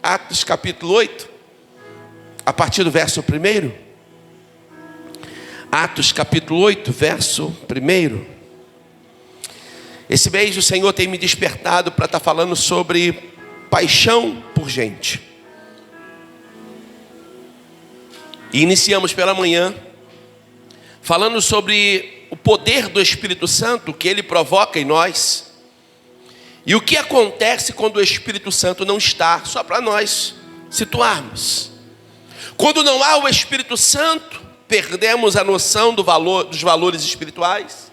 Atos capítulo 8, a partir do verso 1. Atos capítulo 8, verso 1. Esse mês o Senhor tem me despertado para estar falando sobre paixão por gente. E iniciamos pela manhã falando sobre o poder do Espírito Santo que ele provoca em nós. E o que acontece quando o Espírito Santo não está, só para nós situarmos. Quando não há o Espírito Santo, perdemos a noção dos valores espirituais.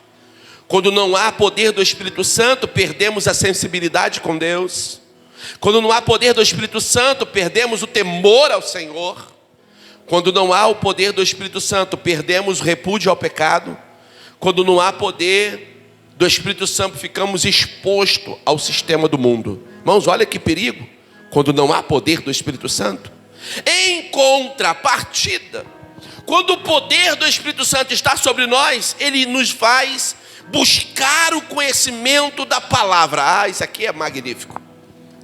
Quando não há poder do Espírito Santo, perdemos a sensibilidade com Deus. Quando não há poder do Espírito Santo, perdemos o temor ao Senhor. Quando não há o poder do Espírito Santo, perdemos o repúdio ao pecado. Quando não há poder do Espírito Santo, ficamos expostos ao sistema do mundo. Irmãos, olha que perigo, quando não há poder do Espírito Santo. Em contrapartida, quando o poder do Espírito Santo está sobre nós, ele nos faz buscar o conhecimento da palavra. Isso aqui é magnífico.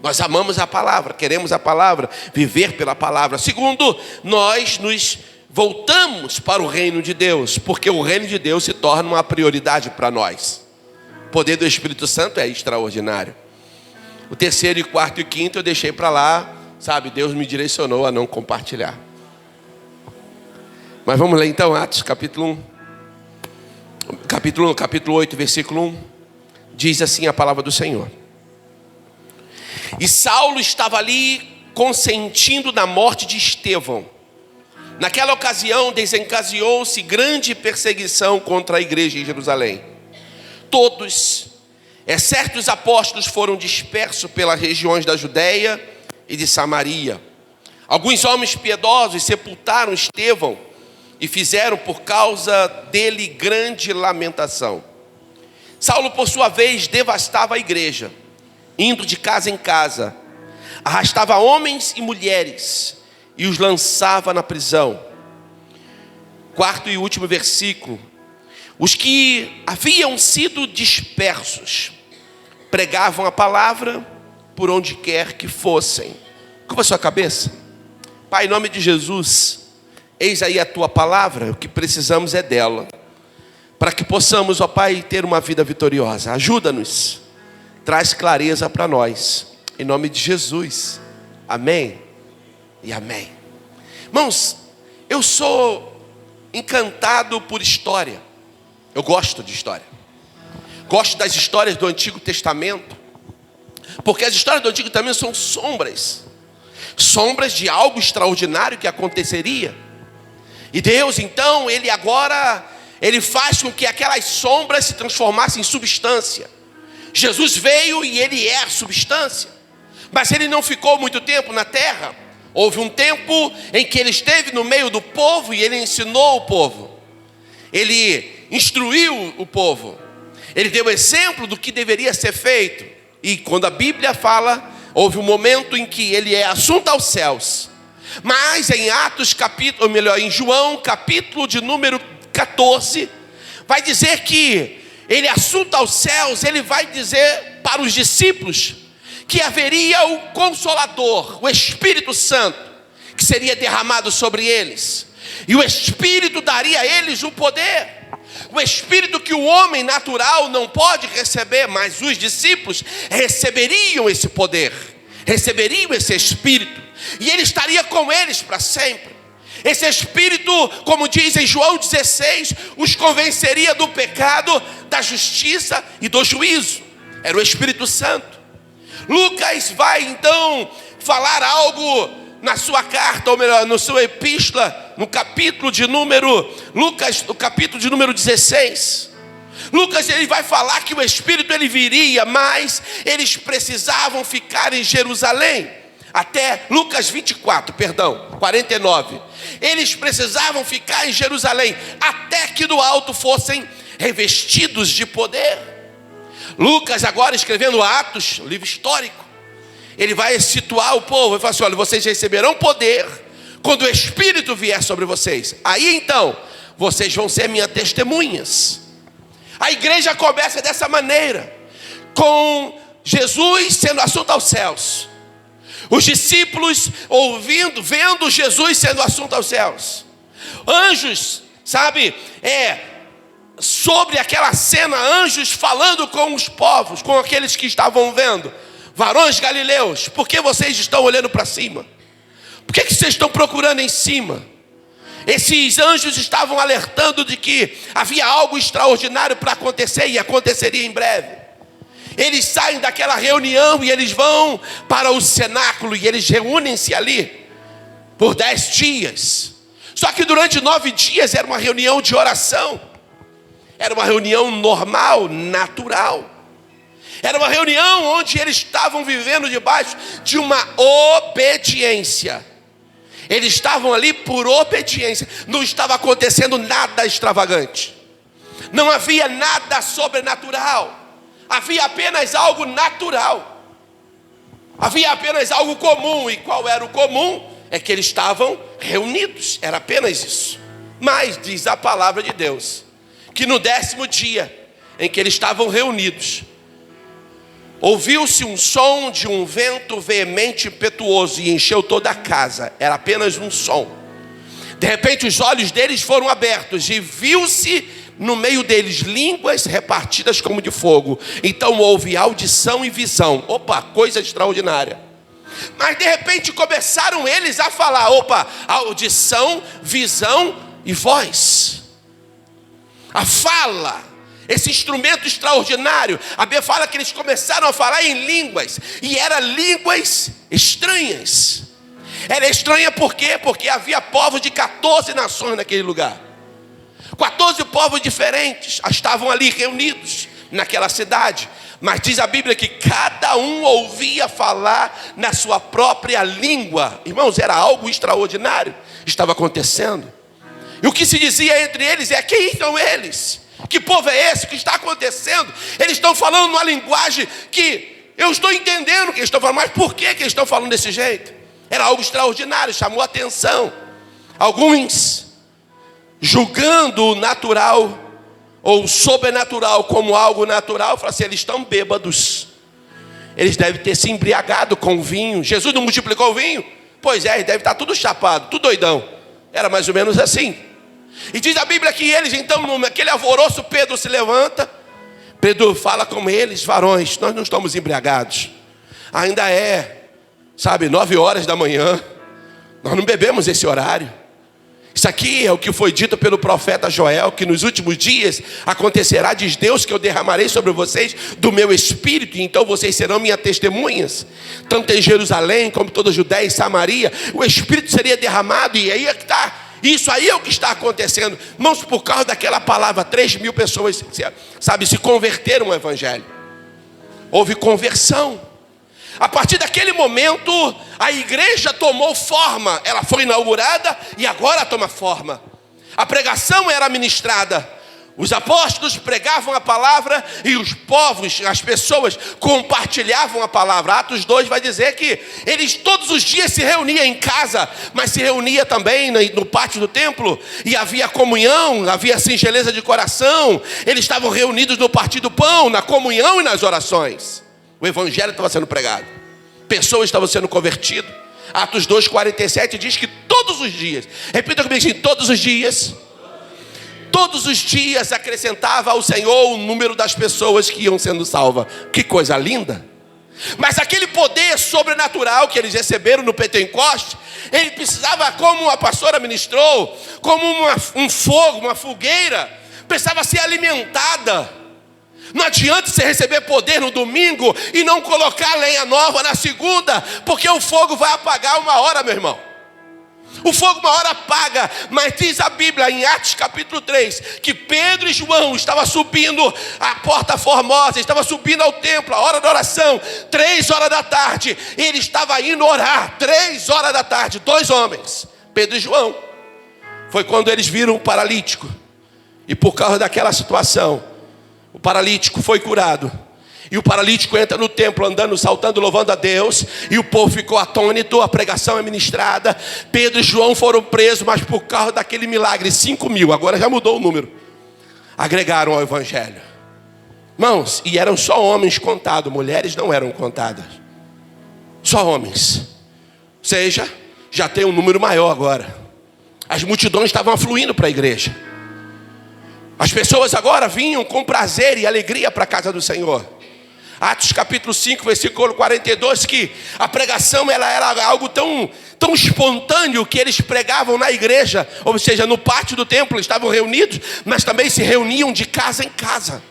Nós amamos a palavra, queremos a palavra, viver pela palavra. Segundo, nós nos voltamos para o reino de Deus, porque o reino de Deus se torna uma prioridade para nós. O poder do Espírito Santo é extraordinário. O terceiro, e quarto e quinto eu deixei para lá, sabe? Deus me direcionou a não compartilhar. Mas vamos ler então Atos capítulo 1. Capítulo 8, versículo 1. Diz assim a palavra do Senhor. E Saulo estava ali consentindo na morte de Estevão. Naquela ocasião desencadeou-se grande perseguição contra a igreja em Jerusalém. Todos, exceto os apóstolos, foram dispersos pelas regiões da Judéia e de Samaria. Alguns homens piedosos sepultaram Estevão e fizeram por causa dele grande lamentação. Saulo, por sua vez, devastava a igreja, indo de casa em casa, arrastava homens e mulheres e os lançava na prisão. Quarto e último versículo. Os que haviam sido dispersos pregavam a palavra por onde quer que fossem. Curva a sua cabeça. Pai, em nome de Jesus, eis aí a tua palavra, o que precisamos é dela, para que possamos, ó Pai, ter uma vida vitoriosa. Ajuda-nos. Traz clareza para nós, em nome de Jesus, amém e amém. Irmãos, eu sou encantado por história, eu gosto de história, gosto das histórias do Antigo Testamento, porque as histórias do Antigo Testamento são sombras de algo extraordinário que aconteceria, e Deus então, Ele faz com que aquelas sombras se transformassem em substância. Jesus veio e ele é a substância, mas ele não ficou muito tempo na terra. Houve um tempo em que ele esteve no meio do povo e ele ensinou o povo, ele instruiu o povo, ele deu exemplo do que deveria ser feito. E quando a Bíblia fala, houve um momento em que ele é assunto aos céus. Mas em em João capítulo de número 14, vai dizer que ele assunto aos céus, ele vai dizer para os discípulos que haveria o Consolador, o Espírito Santo, que seria derramado sobre eles. E o Espírito daria a eles o poder. O Espírito que o homem natural não pode receber, mas os discípulos receberiam esse poder, receberiam esse Espírito. E ele estaria com eles para sempre. Esse Espírito, como diz em João 16, os convenceria do pecado, da justiça e do juízo. Era o Espírito Santo. Lucas vai então falar algo na sua carta, ou melhor, na sua epístola, no capítulo de número 16. Lucas, ele vai falar que o Espírito ele viria, mas eles precisavam ficar em Jerusalém. Até Lucas 49. Eles precisavam ficar em Jerusalém até que do alto fossem revestidos de poder. Lucas agora escrevendo Atos, um livro histórico, ele vai situar o povo e falar assim: olha, vocês receberão poder quando o Espírito vier sobre vocês. Aí então, vocês vão ser minhas testemunhas. A igreja começa dessa maneira, com Jesus sendo assunto aos céus. Os discípulos vendo Jesus sendo assunto aos céus. Anjos, sabe, sobre aquela cena, anjos falando com os povos, com aqueles que estavam vendo. Varões galileus, por que vocês estão olhando para cima? Por que vocês estão procurando em cima? Esses anjos estavam alertando de que havia algo extraordinário para acontecer e aconteceria em breve. Eles saem daquela reunião e eles vão para o cenáculo e eles reúnem-se ali por 10 dias. Só que durante 9 dias era uma reunião de oração. Era uma reunião normal, natural. Era uma reunião onde eles estavam vivendo debaixo de uma obediência. Eles estavam ali por obediência. Não estava acontecendo nada extravagante. Não havia nada sobrenatural. Havia apenas algo natural. Havia apenas algo comum. E qual era o comum? É que eles estavam reunidos. Era apenas isso. Mas diz a palavra de Deus que no 10º dia em que eles estavam reunidos, ouviu-se um som de um vento veemente e impetuoso e encheu toda a casa. Era apenas um som. De repente os olhos deles foram abertos e viu-se no meio deles línguas repartidas como de fogo. Então houve audição e visão. Opa, coisa extraordinária. Mas de repente começaram eles a falar. Opa, audição, visão e voz. A fala, esse instrumento extraordinário. A Bíblia fala que eles começaram a falar em línguas. E eram línguas estranhas. Era estranha por quê? Porque havia povos de 14 nações naquele lugar. 14 povos diferentes estavam ali reunidos naquela cidade. Mas diz a Bíblia que cada um ouvia falar na sua própria língua. Irmãos, era algo extraordinário que estava acontecendo. E o que se dizia entre eles é: quem são eles? Que povo é esse? O que está acontecendo? Eles estão falando numa linguagem que eu estou entendendo o que eles estão falando. Mas por que eles estão falando desse jeito? Era algo extraordinário, chamou a atenção. Alguns, julgando o natural ou o sobrenatural como algo natural, falaram assim: eles estão bêbados. Eles devem ter se embriagado com o vinho. Jesus não multiplicou o vinho? Pois é, eles devem estar tudo chapado, tudo doidão. Era mais ou menos assim. E diz a Bíblia que eles, então, naquele alvoroço, Pedro se levanta. Pedro fala com eles: varões, nós não estamos embriagados. Ainda 9 horas da manhã. Nós não bebemos esse horário. Isso aqui é o que foi dito pelo profeta Joel, que nos últimos dias acontecerá, diz Deus, que eu derramarei sobre vocês do meu espírito, e então vocês serão minhas testemunhas, tanto em Jerusalém como toda a Judéia e Samaria. O espírito seria derramado, e aí é que está. Isso aí é o que está acontecendo. Irmãos, por causa daquela palavra, 3.000 pessoas, se converteram ao evangelho. Houve conversão. A partir daquele momento, a igreja tomou forma. Ela foi inaugurada e agora toma forma. A pregação era ministrada. Os apóstolos pregavam a palavra e os povos, as pessoas, compartilhavam a palavra. Atos 2 vai dizer que eles todos os dias se reuniam em casa, mas se reunia também no pátio do templo. E havia comunhão, havia singeleza de coração. Eles estavam reunidos no partir do pão, na comunhão e nas orações. O evangelho estava sendo pregado. Pessoas estavam sendo convertidas. Atos 2:47 diz que todos os dias, repita comigo assim, todos os dias acrescentava ao Senhor o número das pessoas que iam sendo salvas. Que coisa linda. Mas aquele poder sobrenatural que eles receberam no Pentecoste, ele precisava, como a pastora ministrou, como um fogo, uma fogueira, precisava ser alimentada. Não adianta você receber poder no domingo e não colocar lenha nova na segunda, porque o fogo vai apagar uma hora, meu irmão. O fogo uma hora apaga, mas diz a Bíblia em Atos capítulo 3, que Pedro e João estavam subindo a porta formosa, estavam subindo ao templo, a hora da oração, 3 horas da tarde, ele estava indo orar, 3 horas da tarde, 2 homens, Pedro e João. Foi quando eles viram o paralítico, e por causa daquela situação, o paralítico foi curado. E o paralítico entra no templo andando, saltando, louvando a Deus. E o povo ficou atônito, a pregação é ministrada. Pedro e João foram presos, mas por causa daquele milagre, 5.000, agora já mudou o número, agregaram ao evangelho. Irmãos, e eram só homens contados, mulheres não eram contadas. Só homens. seja, já tem um número maior agora. As multidões estavam afluindo para a igreja. As pessoas agora vinham com prazer e alegria para a casa do Senhor. Atos capítulo 5, versículo 42, que a pregação ela era algo tão espontâneo que eles pregavam na igreja, ou seja, no pátio do templo, estavam reunidos, mas também se reuniam de casa em casa.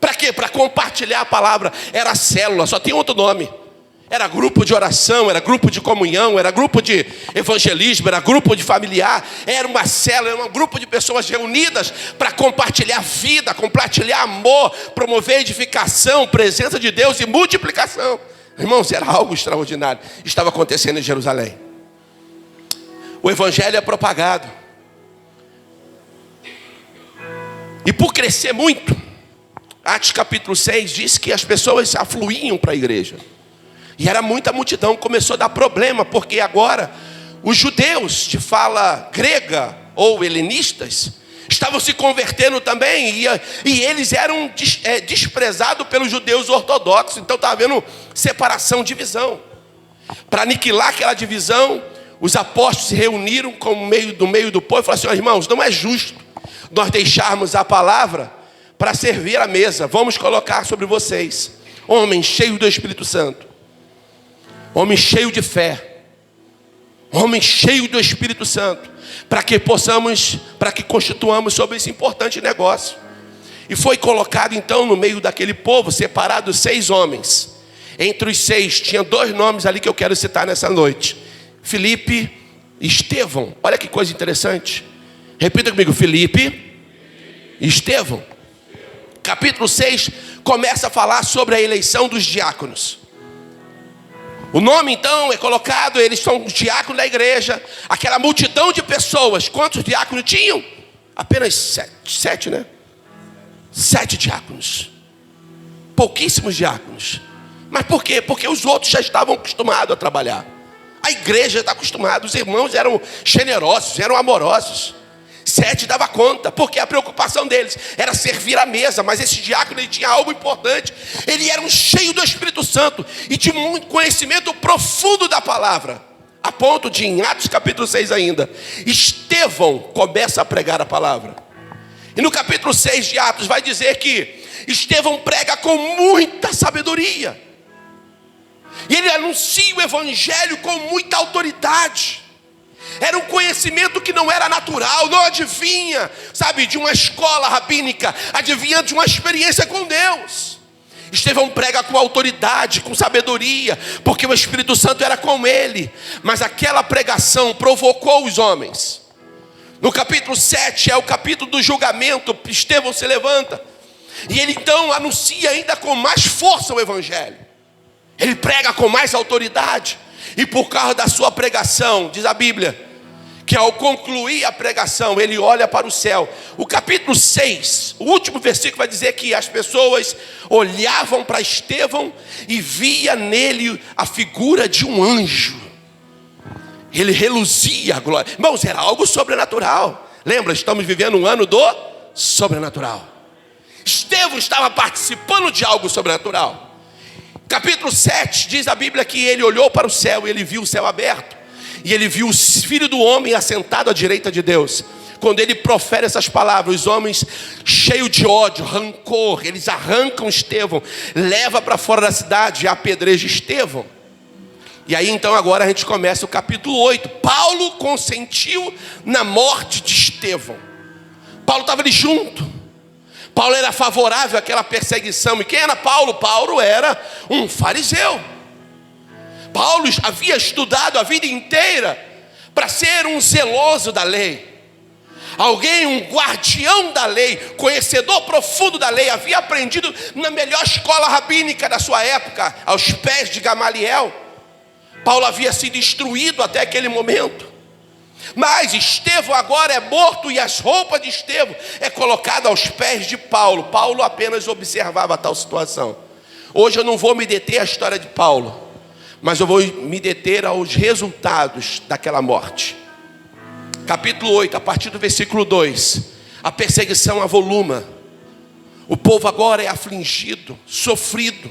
Para quê? Para compartilhar a palavra. Era célula, só tem outro nome. Era grupo de oração, era grupo de comunhão, era grupo de evangelismo, era grupo de familiar, era uma célula, era um grupo de pessoas reunidas para compartilhar vida, compartilhar amor, promover edificação, presença de Deus e multiplicação. Irmãos, era algo extraordinário. Estava acontecendo em Jerusalém. O evangelho é propagado. E por crescer muito, Atos capítulo 6 diz que as pessoas afluíam para a igreja. E era muita multidão, começou a dar problema, porque agora os judeus de fala grega ou helenistas estavam se convertendo também, e eles eram desprezados pelos judeus ortodoxos. Então estava havendo separação, divisão. Para aniquilar aquela divisão, os apóstolos se reuniram no meio do povo e falaram assim: irmãos, não é justo nós deixarmos a palavra para servir a mesa. Vamos colocar sobre vocês homens cheios do Espírito Santo, homem cheio de fé, homem cheio do Espírito Santo, para que constituamos sobre esse importante negócio. E foi colocado então no meio daquele povo, separados 6 homens. Entre os 6, tinha 2 nomes ali que eu quero citar nessa noite: Filipe e Estevão. Olha que coisa interessante. Repita comigo: Filipe e Estevão. Capítulo 6 começa a falar sobre a eleição dos diáconos. O nome então é colocado, eles são os diáconos da igreja. Aquela multidão de pessoas, quantos diáconos tinham? Apenas 7, né? 7 diáconos. Pouquíssimos diáconos. Mas por quê? Porque os outros já estavam acostumados a trabalhar. A igreja está acostumada, os irmãos eram generosos, eram amorosos. 7 dava conta, porque a preocupação deles era servir a mesa. Mas esse diácono, ele tinha algo importante. Ele era um cheio do Espírito Santo e de muito conhecimento profundo da palavra, a ponto de, em Atos capítulo 6 ainda, Estevão começa a pregar a palavra. E no capítulo 6 de Atos vai dizer que Estevão prega com muita sabedoria, e ele anuncia o evangelho com muita autoridade. Era um conhecimento que não era natural, não adivinha, sabe, de uma escola rabínica, adivinha de uma experiência com Deus. Estevão prega com autoridade, com sabedoria, porque o Espírito Santo era com ele. Mas aquela pregação provocou os homens. No capítulo 7 é o capítulo do julgamento. Estevão se levanta e ele então anuncia ainda com mais força o evangelho. Ele prega com mais autoridade. E por causa da sua pregação, diz a Bíblia, que ao concluir a pregação, ele olha para o céu. O capítulo 6, o último versículo vai dizer que as pessoas olhavam para Estevão e via nele a figura de um anjo. Ele reluzia a glória. Irmãos, era algo sobrenatural. Lembra, estamos vivendo um ano do sobrenatural. Estevão estava participando de algo sobrenatural. Capítulo 7, diz a Bíblia que ele olhou para o céu e ele viu o céu aberto. E ele viu o Filho do Homem assentado à direita de Deus. Quando ele profere essas palavras, os homens cheios de ódio, rancor, eles arrancam Estevão, leva para fora da cidade e apedreja Estevão. E aí então agora a gente começa o capítulo 8. Paulo consentiu na morte de Estevão. Paulo estava ali junto. Paulo era favorável àquela perseguição. E quem era Paulo? Paulo era um fariseu. Paulo havia estudado a vida inteira para ser um zeloso da lei. Alguém, um guardião da lei, conhecedor profundo da lei. Havia aprendido na melhor escola rabínica da sua época, aos pés de Gamaliel. Paulo havia sido instruído até aquele momento. Mas Estevão agora é morto e as roupas de Estevão é colocada aos pés de Paulo. Paulo apenas observava tal situação. Hoje eu não vou me deter à história de Paulo, mas eu vou me deter aos resultados daquela morte. Capítulo 8, a partir do versículo 2. A perseguição avoluma. O povo agora é afligido, sofrido.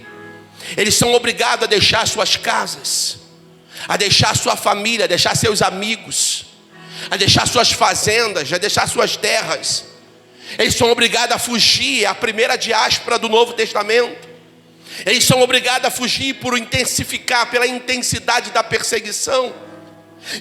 Eles são obrigados a deixar suas casas. a deixar sua família, a deixar seus amigos, a deixar suas fazendas, a deixar suas terras. Eles são obrigados a fugir, é a primeira diáspora do Novo Testamento. Eles são obrigados a fugir por intensificar, pela intensidade da perseguição.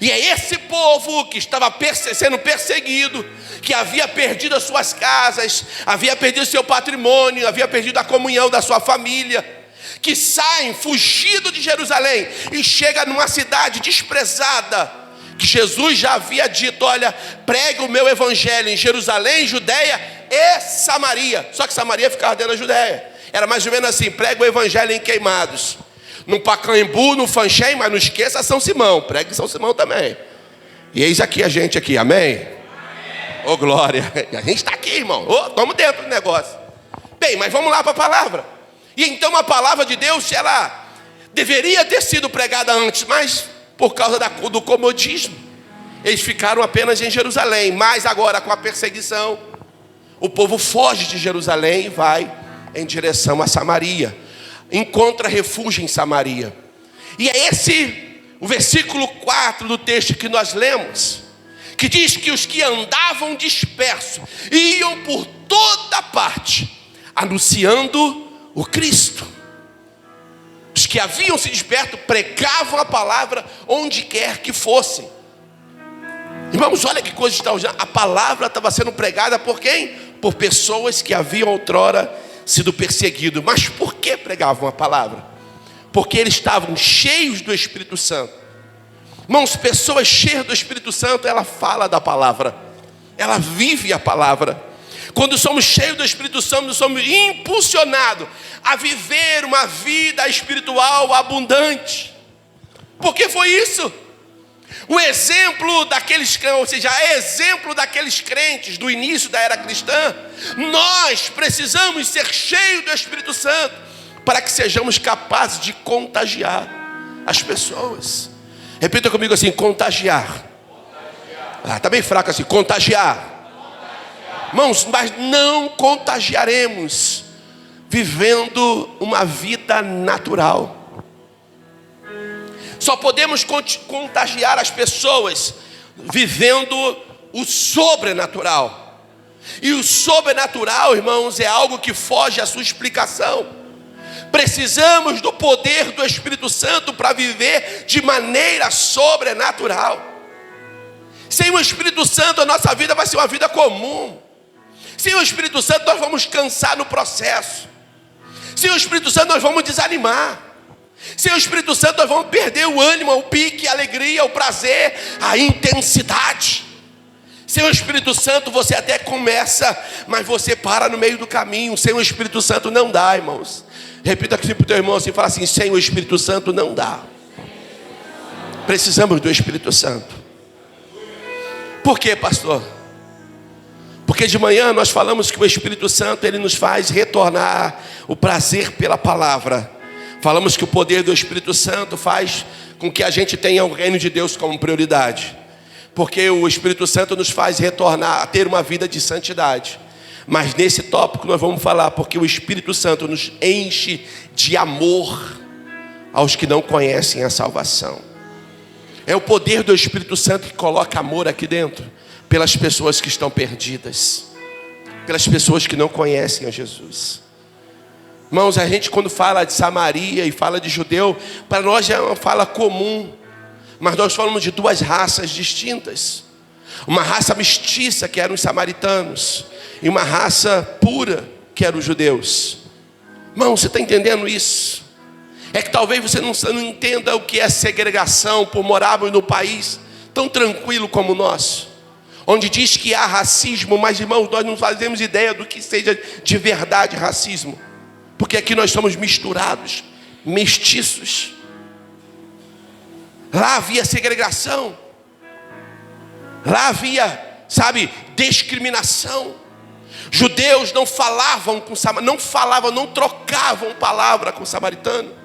E é esse povo que estava sendo perseguido, que havia perdido as suas casas, havia perdido seu patrimônio, havia perdido a comunhão da sua família, que saem fugido de Jerusalém e chega numa cidade desprezada, que Jesus já havia dito: olha, pregue o meu evangelho em Jerusalém, Judeia e Samaria. Só que Samaria ficava dentro da Judeia. Era mais ou menos assim: pregue o evangelho em Queimados, no Pacaembu, no Fanchen, mas não esqueça São Simão, pregue São Simão também. E eis aqui a gente aqui, amém? Ô, glória, a gente está aqui, irmão, estamos dentro do negócio. Bem, mas vamos lá para a palavra. E então a palavra de Deus, ela deveria ter sido pregada antes, mas por causa do comodismo, eles ficaram apenas em Jerusalém. Mas agora, com a perseguição, o povo foge de Jerusalém e vai em direção a Samaria, encontra refúgio em Samaria. E é esse o versículo 4 do texto que nós lemos, que diz que os que andavam dispersos iam por toda parte anunciando o Cristo. Os que haviam se disperso pregavam a palavra onde quer que fossem. Irmãos, olha que coisa extraordinária. A palavra estava sendo pregada por quem? Por pessoas que haviam outrora sido perseguidos. Mas por que pregavam a palavra? Porque eles estavam cheios do Espírito Santo. Irmãos, pessoas cheias do Espírito Santo, ela fala da palavra, ela vive a palavra. Quando somos cheios do Espírito Santo, nós somos impulsionados a viver uma vida espiritual abundante. Por que foi isso? O exemplo daqueles, ou seja, exemplo daqueles crentes do início da era cristã, nós precisamos ser cheios do Espírito Santo para que sejamos capazes de contagiar as pessoas. Repita comigo assim: contagiar. Está bem fraco assim, contagiar. Irmãos, mas não contagiaremos vivendo uma vida natural. Só podemos contagiar as pessoas vivendo o sobrenatural. E o sobrenatural, irmãos, é algo que foge à sua explicação. Precisamos do poder do Espírito Santo para viver de maneira sobrenatural. Sem o Espírito Santo, a nossa vida vai ser uma vida comum. Sem o Espírito Santo, nós vamos cansar no processo. Sem o Espírito Santo, nós vamos desanimar. Sem o Espírito Santo, nós vamos perder o ânimo, o pique, a alegria, o prazer, a intensidade. Sem o Espírito Santo, você até começa, mas você para no meio do caminho. Sem o Espírito Santo não dá, irmãos. Repita aqui para o teu irmão assim, fala assim: sem o Espírito Santo não dá. Precisamos do Espírito Santo. Por quê, pastor? Porque de manhã nós falamos que o Espírito Santo, ele nos faz retornar o prazer pela palavra. Falamos que o poder do Espírito Santo faz com que a gente tenha o reino de Deus como prioridade. Porque o Espírito Santo nos faz retornar a ter uma vida de santidade. Mas nesse tópico nós vamos falar porque o Espírito Santo nos enche de amor aos que não conhecem a salvação. É o poder do Espírito Santo que coloca amor aqui dentro, pelas pessoas que estão perdidas, pelas pessoas que não conhecem a Jesus. Irmãos, a gente quando fala de Samaria e fala de judeu, para nós já é uma fala comum. Mas nós falamos de duas raças distintas. Uma raça mestiça, que eram os samaritanos, e uma raça pura, que eram os judeus. Irmão, você está entendendo isso? É que talvez você não entenda o que é segregação por morarmos no país tão tranquilo como o nosso, onde diz que há racismo, mas irmãos, nós não fazemos ideia do que seja de verdade racismo, porque aqui nós somos misturados, mestiços. Lá havia segregação, lá havia, discriminação. Judeus não falavam com samaritano, não trocavam palavra com samaritano.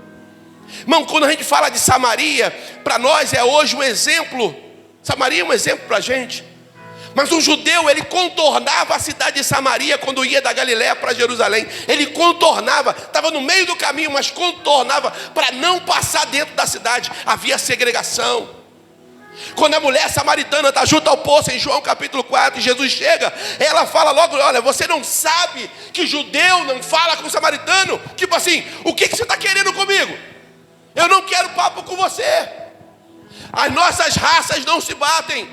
Irmão, quando a gente fala de Samaria, para nós é hoje um exemplo. Samaria é um exemplo para a gente. Mas um judeu, ele contornava a cidade de Samaria quando ia da Galiléia para Jerusalém. Ele contornava, estava no meio do caminho, mas contornava para não passar dentro da cidade. Havia segregação. Quando a mulher samaritana está junto ao poço, em João capítulo 4, Jesus chega, ela fala logo: olha, você não sabe que judeu não fala com samaritano? Tipo assim, o que você está querendo comigo? Eu não quero papo com você. As nossas raças não se batem.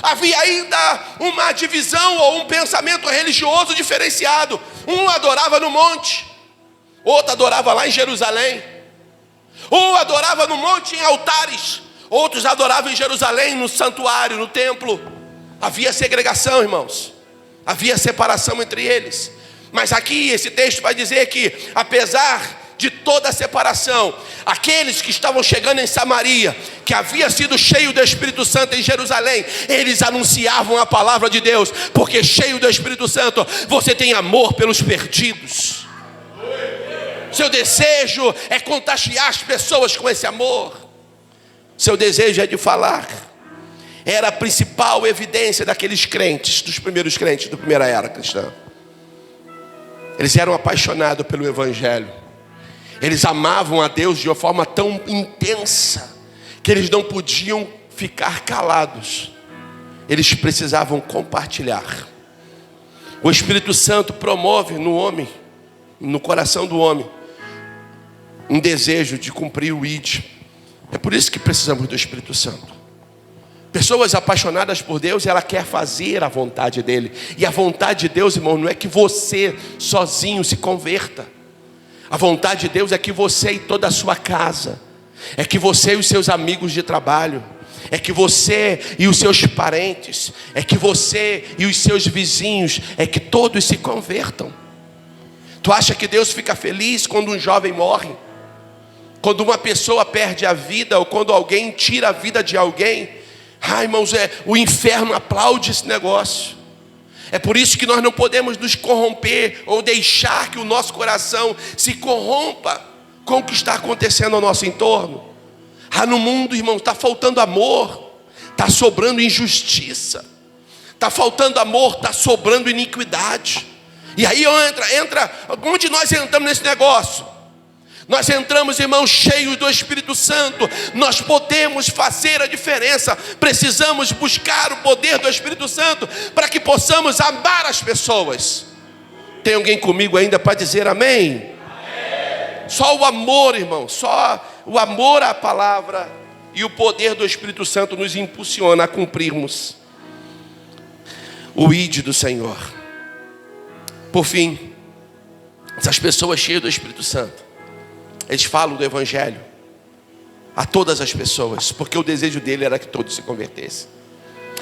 Havia ainda uma divisão ou um pensamento religioso diferenciado. Um adorava no monte, outro adorava lá em Jerusalém. Um adorava no monte em altares, outros adoravam em Jerusalém, no santuário, no templo. Havia segregação, irmãos. Havia separação entre eles. Mas aqui esse texto vai dizer que, apesar de toda a separação, aqueles que estavam chegando em Samaria, que havia sido cheio do Espírito Santo em Jerusalém, eles anunciavam a palavra de Deus, porque cheio do Espírito Santo, você tem amor pelos perdidos. Seu desejo é contagiar as pessoas com esse amor. Seu desejo é de falar. Era a principal evidência daqueles crentes, dos primeiros crentes da primeira era cristã. Eles eram apaixonados pelo Evangelho. Eles amavam a Deus de uma forma tão intensa que eles não podiam ficar calados. Eles precisavam compartilhar. O Espírito Santo promove no homem, no coração do homem, um desejo de cumprir o ID. É por isso que precisamos do Espírito Santo. Pessoas apaixonadas por Deus, ela quer fazer a vontade dele. E a vontade de Deus, irmão, não é que você sozinho se converta. A vontade de Deus é que você e toda a sua casa, é que você e os seus amigos de trabalho, é que você e os seus parentes, é que você e os seus vizinhos, é que todos se convertam. Tu acha que Deus fica feliz quando um jovem morre? Quando uma pessoa perde a vida, ou quando alguém tira a vida de alguém? Ai, irmãos, o inferno aplaude esse negócio. É por isso que nós não podemos nos corromper ou deixar que o nosso coração se corrompa com o que está acontecendo ao nosso entorno. No mundo, irmão, está faltando amor, está sobrando injustiça, está faltando amor, está sobrando iniquidade. E aí entra, onde nós entramos nesse negócio? Nós entramos, irmãos, cheios do Espírito Santo. Nós podemos fazer a diferença. Precisamos buscar o poder do Espírito Santo para que possamos amar as pessoas. Tem alguém comigo ainda para dizer amém? Amém. Só o amor, irmão, só o amor à palavra e o poder do Espírito Santo nos impulsiona a cumprirmos o ID do Senhor. Por fim, essas pessoas cheias do Espírito Santo, eles falam do Evangelho a todas as pessoas, porque o desejo dele era que todos se convertessem.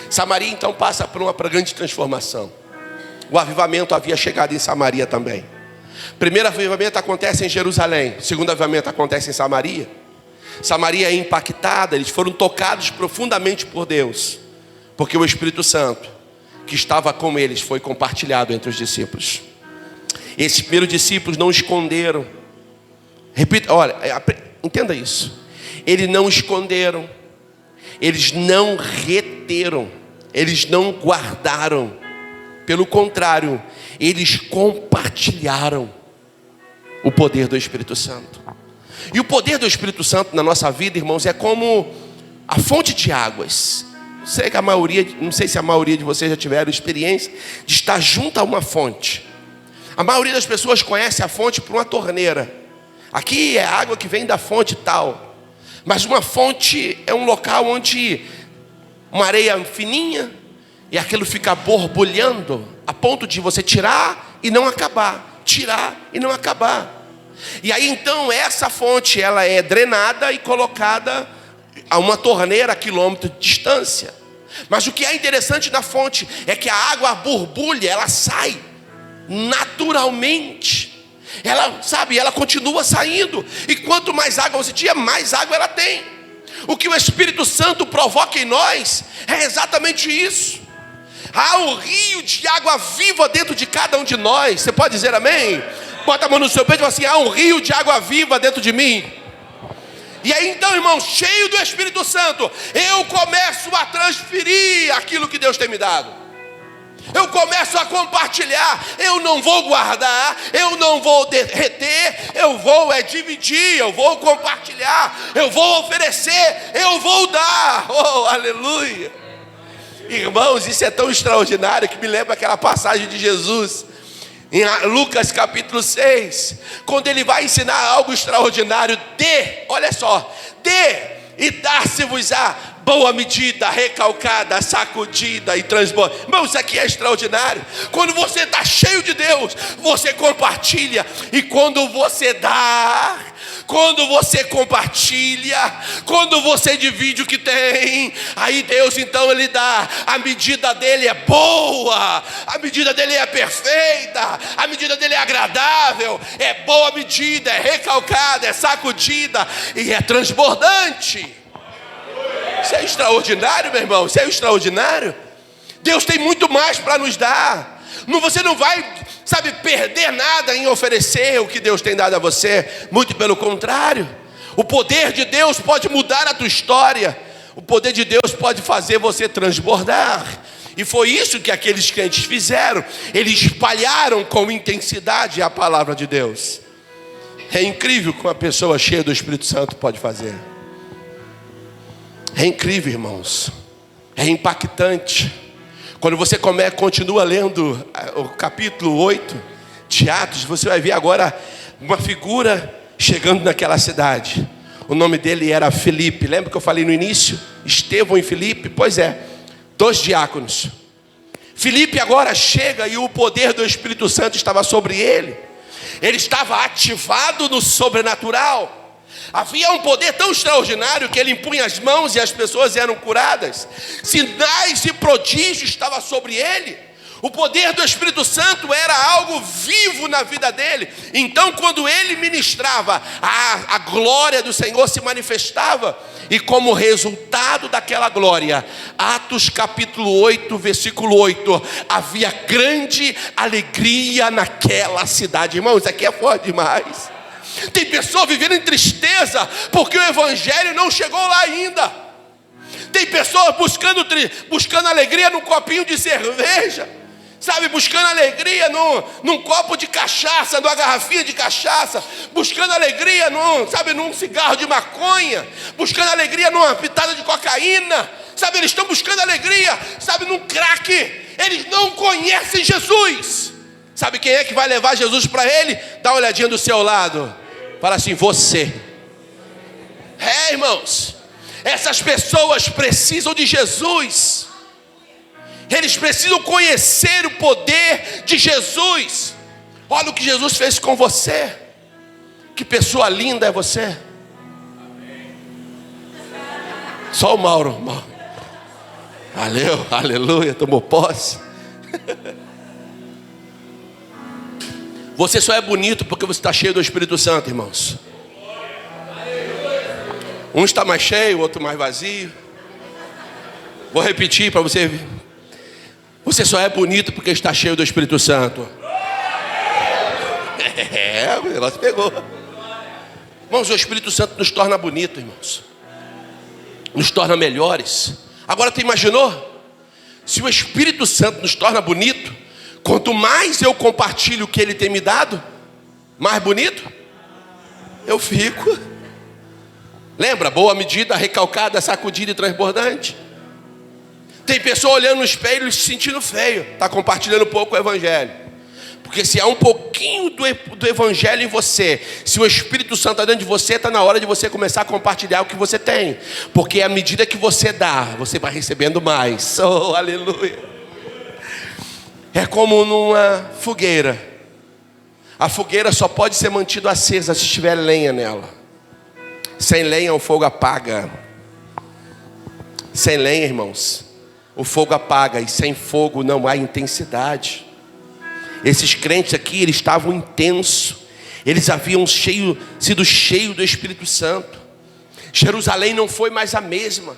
Samaria então passa por uma grande transformação. O avivamento havia chegado em Samaria também. O primeiro avivamento acontece em Jerusalém. O segundo avivamento acontece em Samaria. Samaria é impactada, eles foram tocados profundamente por Deus, porque o Espírito Santo que estava com eles foi compartilhado entre os discípulos. Esses primeiros discípulos não esconderam. Repita, olha, entenda isso. Eles não esconderam, eles não reteram, eles não guardaram. Pelo contrário, eles compartilharam o poder do Espírito Santo. E o poder do Espírito Santo na nossa vida, irmãos, é como a fonte de águas. Não sei se a maioria de vocês já tiveram experiência de estar junto a uma fonte. A maioria das pessoas conhece a fonte por uma torneira. Aqui é água que vem da fonte tal. Mas uma fonte é um local onde uma areia fininha e aquilo fica borbulhando a ponto de você tirar e não acabar, tirar e não acabar. E aí então essa fonte ela é drenada e colocada a uma torneira a quilômetro de distância. Mas o que é interessante na fonte é que a água borbulha, ela sai naturalmente. Ela continua saindo. E quanto mais água você tira, mais água ela tem. O que o Espírito Santo provoca em nós é exatamente isso. Há um rio de água viva dentro de cada um de nós. Você pode dizer amém? Bota a mão no seu peito e fala assim: há um rio de água viva dentro de mim. E aí então, irmão, cheio do Espírito Santo, eu começo começo a transferir aquilo que Deus tem me dado. Eu começo a compartilhar. Eu não vou guardar, eu não vou reter, eu vou dividir, eu vou compartilhar, eu vou oferecer, eu vou dar. Oh, aleluia! Irmãos, isso é tão extraordinário que me lembra aquela passagem de Jesus em Lucas capítulo 6, quando ele vai ensinar algo extraordinário. Olha só, e dar-se-vos-á boa medida, recalcada, sacudida e transbordante. Irmão, isso aqui é extraordinário. Quando você está cheio de Deus, você compartilha. E quando você dá, quando você compartilha, quando você divide o que tem, aí Deus então Ele dá. A medida dele é boa, a medida dele é perfeita, a medida dele é agradável, é boa medida, é recalcada, é sacudida e é transbordante. Isso é extraordinário, meu irmão. Isso é extraordinário. Deus tem muito mais para nos dar. Você não vai, perder nada em oferecer o que Deus tem dado a você. Muito pelo contrário. O poder de Deus pode mudar a tua história. O poder de Deus pode fazer você transbordar. E foi isso que aqueles crentes fizeram. Eles espalharam com intensidade a palavra de Deus. É incrível o que uma pessoa cheia do Espírito Santo pode fazer. É incrível, irmãos. É impactante. Quando você continua lendo o capítulo 8 de Atos, você vai ver agora uma figura chegando naquela cidade. O nome dele era Filipe. Lembra que eu falei no início? Estevão e Filipe? Pois é, 2 diáconos. Filipe agora chega e o poder do Espírito Santo estava sobre ele. Ele estava ativado no sobrenatural. Havia um poder tão extraordinário que ele impunha as mãos e as pessoas eram curadas. Sinais e prodígios estavam sobre ele. O poder do Espírito Santo era algo vivo na vida dele. Então, quando ele ministrava, a glória do Senhor se manifestava. E como resultado daquela glória, Atos capítulo 8, versículo 8, havia grande alegria naquela cidade. Irmãos, isso aqui é forte demais. Tem pessoas vivendo em tristeza porque o evangelho não chegou lá ainda. Tem pessoas buscando alegria num copinho de cerveja, buscando alegria num copo de cachaça, numa garrafinha de cachaça, buscando alegria num cigarro de maconha, buscando alegria numa pitada de cocaína, eles estão buscando alegria, num crack. Eles não conhecem Jesus. Sabe quem é que vai levar Jesus para ele? Dá uma olhadinha do seu lado. Fala assim, você. Irmãos, essas pessoas precisam de Jesus. Eles precisam conhecer o poder de Jesus. Olha o que Jesus fez com você. Que pessoa linda é você. Só o Mauro. Valeu, aleluia, tomou posse. Você só é bonito porque você está cheio do Espírito Santo, irmãos. Um está mais cheio, o outro mais vazio. Vou repetir para você ver. Você só é bonito porque está cheio do Espírito Santo. O negócio pegou. Irmãos, o Espírito Santo nos torna bonitos, irmãos. Nos torna melhores. Agora, tu imaginou? Se o Espírito Santo nos torna bonito, quanto mais eu compartilho o que Ele tem me dado, mais bonito eu fico. Lembra? Boa medida, recalcada, sacudida e transbordante. Tem pessoa olhando no espelho e se sentindo feio. Está compartilhando pouco o Evangelho. Porque se há um pouquinho do Evangelho em você, se o Espírito Santo está dentro de você, está na hora de você começar a compartilhar o que você tem. Porque à medida que você dá, você vai recebendo mais. Oh, aleluia. É como numa fogueira. A fogueira só pode ser mantida acesa se tiver lenha nela. Sem lenha o fogo apaga. Sem lenha, irmãos, o fogo apaga. E sem fogo não há intensidade. Esses crentes aqui, eles estavam intensos. Eles haviam sido cheios do Espírito Santo. Jerusalém não foi mais a mesma.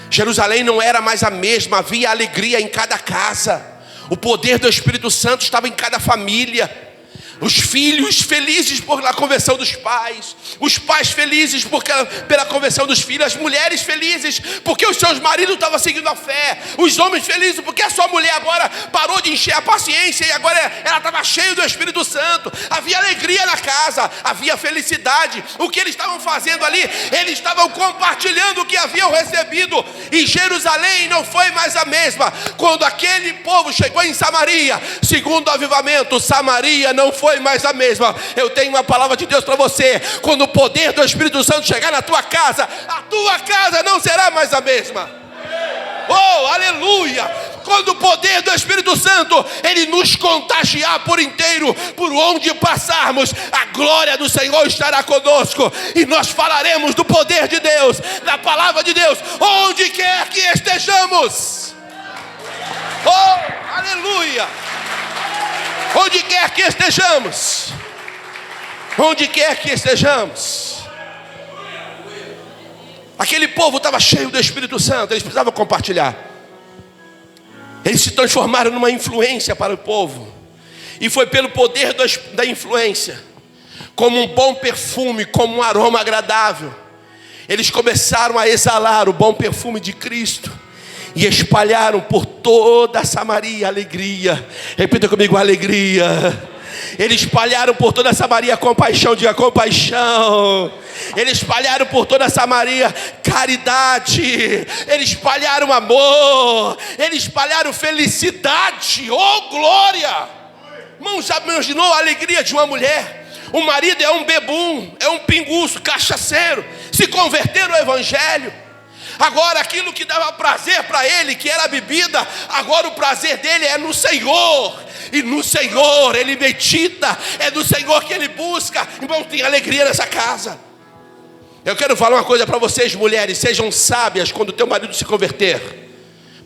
Jerusalém não era mais a mesma. Havia alegria em cada casa. O poder do Espírito Santo estava em cada família. Os filhos felizes pela conversão dos pais, os pais felizes pela conversão dos filhos, as mulheres felizes porque os seus maridos estavam seguindo a fé, os homens felizes porque a sua mulher agora parou de encher a paciência e agora ela estava cheia do Espírito Santo. Havia alegria na casa, havia felicidade. O que eles estavam fazendo ali? Eles estavam compartilhando o que haviam recebido. E Jerusalém não foi mais a mesma. Quando aquele povo chegou em Samaria, segundo o avivamento, Samaria não foi mais a mesma. Eu tenho uma palavra de Deus para você: quando o poder do Espírito Santo chegar na tua casa, a tua casa não será mais a mesma. Oh, aleluia! Quando o poder do Espírito Santo ele nos contagiar por inteiro, por onde passarmos, a glória do Senhor estará conosco e nós falaremos do poder de Deus, da palavra de Deus, onde quer que estejamos. Oh, aleluia! Onde quer que estejamos, onde quer que estejamos. Aquele povo estava cheio do Espírito Santo, eles precisavam compartilhar. Eles se transformaram numa influência para o povo. E foi pelo poder da influência, como um bom perfume, como um aroma agradável, eles começaram a exalar o bom perfume de Cristo. E espalharam por toda a Samaria alegria. Repita comigo: alegria. Eles espalharam por toda a Samaria compaixão. Diga: compaixão. Eles espalharam por toda a Samaria caridade. Eles espalharam amor. Eles espalharam felicidade. Oh, glória! Irmão, já imaginou a alegria de uma mulher? O marido é um bebum, é um pinguço, cachaceiro, se converteram ao evangelho. Agora aquilo que dava prazer para ele, que era a bebida, agora o prazer dele é no Senhor. E no Senhor ele medita, é no Senhor que ele busca. Irmão, tem alegria nessa casa. Eu quero falar uma coisa para vocês, mulheres: sejam sábias quando o teu marido se converter,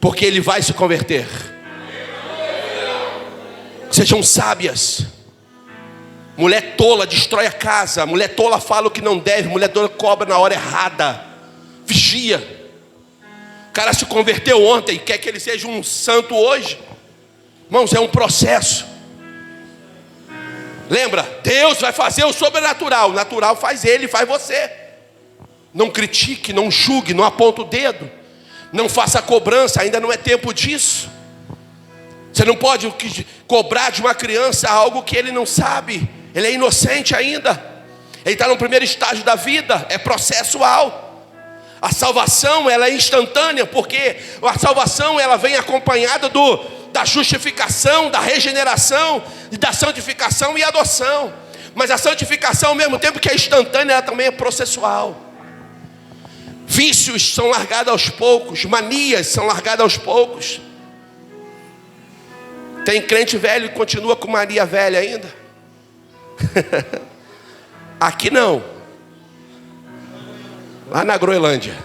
porque ele vai se converter. Sejam sábias. Mulher tola destrói a casa, mulher tola fala o que não deve, mulher tola cobra na hora errada. Vigia. O cara se converteu ontem, quer que ele seja um santo hoje. Irmãos, é um processo. Lembra? Deus vai fazer o sobrenatural. O natural faz ele, faz você. Não critique, não julgue, não aponte o dedo. Não faça cobrança, ainda não é tempo disso. Você não pode cobrar de uma criança algo que ele não sabe. Ele é inocente ainda. Ele está no primeiro estágio da vida, é processual. A salvação ela é instantânea, porque a salvação ela vem acompanhada da justificação, da regeneração, da santificação e adoção. Mas a santificação, ao mesmo tempo que é instantânea, ela também é processual. Vícios são largados aos poucos, manias são largadas aos poucos. Tem crente velho que continua com Maria velha ainda? Aqui não. Lá na Groenlândia.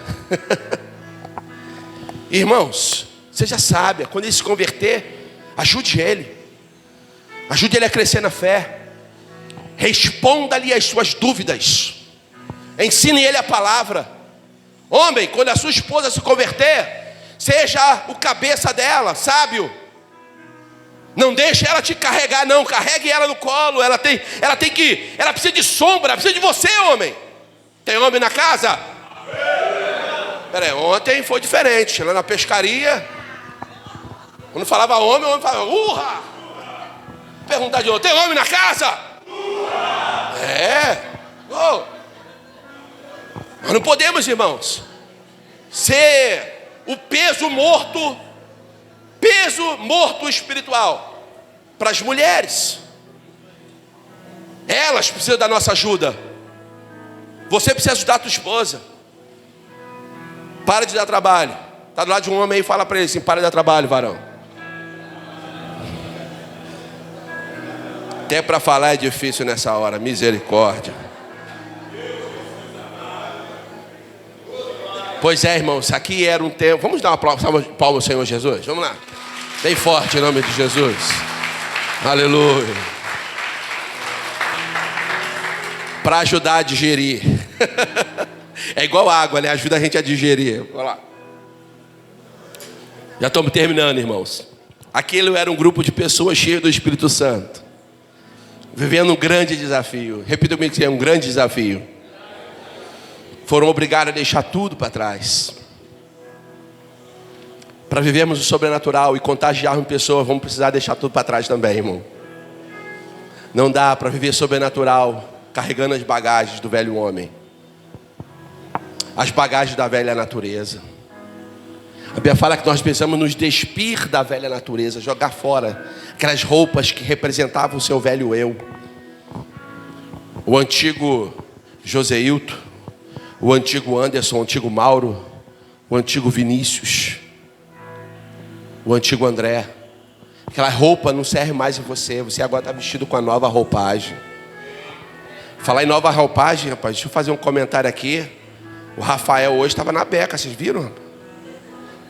Irmãos, seja sábia. Quando ele se converter, ajude ele. Ajude ele a crescer na fé. Responda-lhe as suas dúvidas. Ensine ele a palavra. Homem, quando a sua esposa se converter, seja o cabeça dela, sábio. Não deixe ela te carregar, não. Carregue ela no colo. Ela precisa de sombra, ela precisa de você, homem. Tem homem na casa? Peraí, ontem foi diferente. Lá na pescaria, quando falava homem, o homem falava urra. Perguntar de novo: tem homem na casa? Urra. É. Oh. Nós não podemos, irmãos, ser o peso morto espiritual para as mulheres. Elas precisam da nossa ajuda. Você precisa ajudar a tua esposa. Para de dar trabalho. Está do lado de um homem aí, fala para ele assim: para de dar trabalho, varão. Até para falar é difícil nessa hora. Misericórdia. Pois é, irmãos, aqui era um tempo. Vamos dar uma palma ao Senhor Jesus? Vamos lá. Bem forte em nome de Jesus. Aleluia. Para ajudar a digerir. É igual água, né? Ajuda a gente a digerir. Olha lá. Já estamos terminando, irmãos. Aquilo era um grupo de pessoas cheias do Espírito Santo. vivendo um grande desafio. Repita comigo que é um grande desafio. Foram obrigados a deixar tudo para trás. Para vivermos o sobrenatural e contagiarmos pessoas, vamos precisar deixar tudo para trás também, irmão. Não dá para viver sobrenatural carregando as bagagens do velho homem, as bagagens da velha natureza. A Bíblia fala que nós precisamos nos despir da velha natureza, jogar fora aquelas roupas que representavam o seu velho eu. O antigo Joseilton, o antigo Anderson, o antigo Mauro, o antigo Vinícius, o antigo André. Aquela roupa não serve mais em você. Você agora está vestido com a nova roupagem. Falar em nova roupagem, rapaz, deixa eu fazer um comentário aqui. O Rafael hoje estava na beca, vocês viram, rapaz?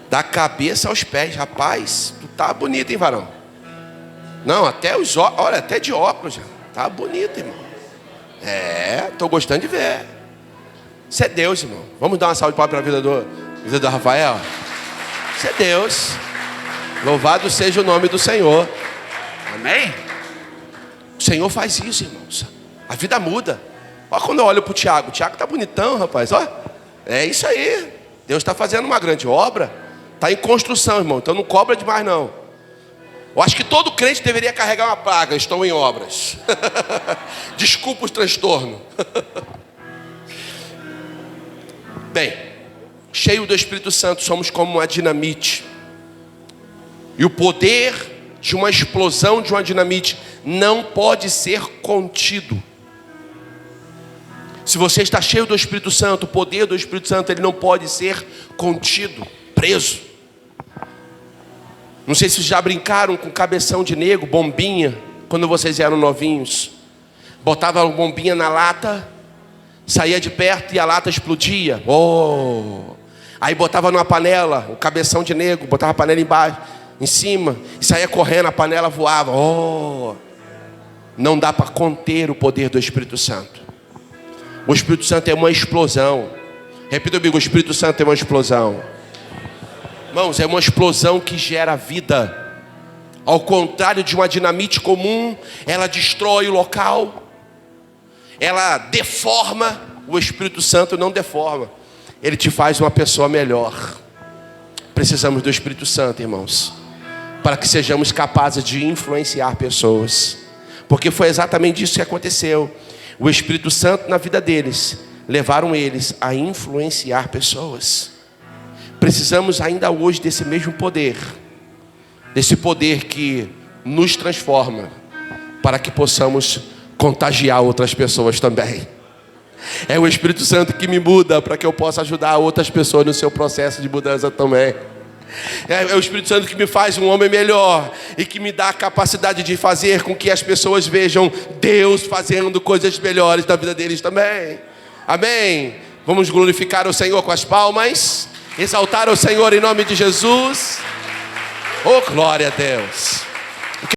Da cabeça aos pés. Rapaz, tu tá bonito, hein, varão? Não, até os óculos, olha, até de óculos já. Tá bonito, irmão. Tô gostando de ver. Isso é Deus, irmão. Vamos dar uma salva de palmas para a vida do Rafael? Isso é Deus. Louvado seja o nome do Senhor. Amém? O Senhor faz isso, irmãos. A vida muda. Olha quando eu olho para o Tiago. O Tiago está bonitão, rapaz. Olha. É isso aí. Deus está fazendo uma grande obra. Está em construção, irmão. Então não cobra demais, não. Eu acho que todo crente deveria carregar uma placa. Estou em obras. Desculpa os transtornos. Bem, cheio do Espírito Santo, somos como uma dinamite. E o poder de uma explosão de uma dinamite não pode ser contido. Se você está cheio do Espírito Santo, o poder do Espírito Santo, ele não pode ser contido, preso. Não sei se vocês já brincaram com cabeção de nego, bombinha, quando vocês eram novinhos. Botava uma bombinha na lata, saía de perto e a lata explodia. Aí botava numa panela, o cabeção de nego, botava a panela embaixo, em cima, e saía correndo, a panela voava. Não dá para conter o poder do Espírito Santo. O Espírito Santo é uma explosão. Repita comigo, o Espírito Santo é uma explosão. Irmãos, é uma explosão que gera vida. Ao contrário de uma dinamite comum, ela destrói o local, ela deforma. O Espírito Santo não deforma, ele te faz uma pessoa melhor. Precisamos do Espírito Santo, irmãos, para que sejamos capazes de influenciar pessoas, porque foi exatamente isso que aconteceu. O Espírito Santo na vida deles levaram eles a influenciar pessoas. Precisamos ainda hoje desse mesmo poder, desse poder que nos transforma, para que possamos contagiar outras pessoas também. É o Espírito Santo que me muda para que eu possa ajudar outras pessoas no seu processo de mudança também. É o Espírito Santo que me faz um homem melhor e que me dá a capacidade de fazer com que as pessoas vejam Deus fazendo coisas melhores na vida deles também. Amém? Vamos glorificar o Senhor com as palmas, exaltar o Senhor em nome de Jesus. Oh, glória a Deus.